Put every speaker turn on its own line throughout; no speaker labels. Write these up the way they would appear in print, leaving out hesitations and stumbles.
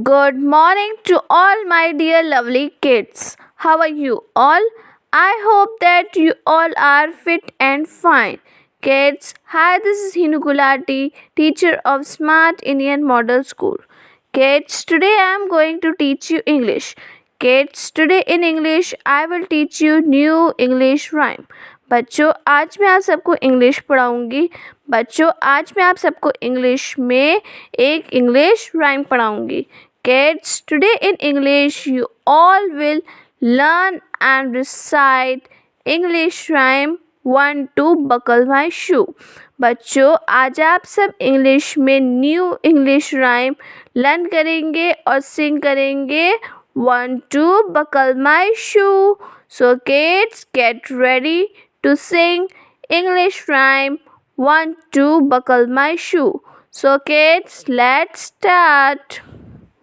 Good morning to all my dear lovely kids. How are you all? I hope that you all are fit and fine. Kids, hi, this is Hinu Gulati, teacher of Smart Indian Model School. Kids, today I am going to teach you English. Kids, today in English I will teach you new English rhyme. बच्चों आज मैं आप सबको English पढ़ाऊंगी. बच्चों आज मैं आप सबको इंग्लिश में एक इंग्लिश राइम पढ़ाऊंगी. Kids, today in English you all will learn and recite English rhyme 1 to buckle my shoe. बच्चों आज आप सब इंग्लिश में न्यू इंग्लिश राइम लर्न करेंगे और सिंग करेंगे 1 to buckle my shoe. So kids, get ready to sing English rhyme 1 to buckle my shoe. So kids, let's start.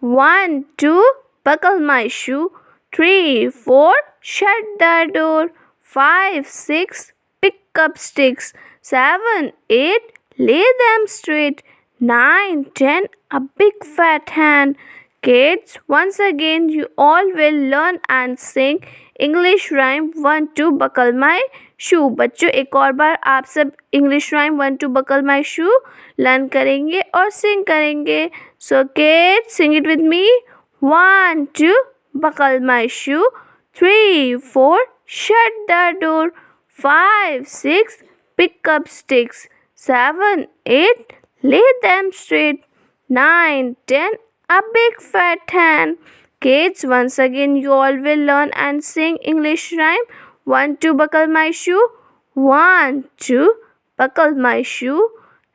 1, 2, buckle my shoe. 3, 4, shut the door. 5, 6, pick up sticks. 7, 8, lay them straight. 9, 10, a big fat hand. Kids, once again you all will learn and sing English rhyme 1 to buckle my shoe. बच्चों एक और बार आप सब English rhyme 1 to buckle my shoe learn करेंगे और सिंग करेंगे. So kids, sing it with me. 1, 2, buckle my shoe. 3, 4, shut the door. 5, 6, pick up sticks. 7, 8, lay them straight. 9, 10, a big fat hand. Kids, once again you all will learn and sing English rhyme 1 to buckle my shoe. 1, 2, buckle my shoe.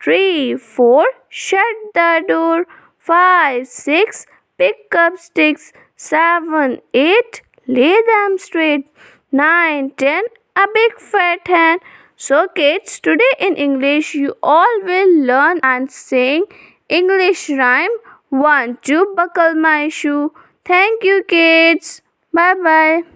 3, 4, shut the door. 5, 6, pick up sticks. 7, 8, lay them straight. 9, 10, a big fat hand. So kids, today in English you all will learn and sing English rhyme 1 to buckle my shoe. Thank you kids. Bye bye.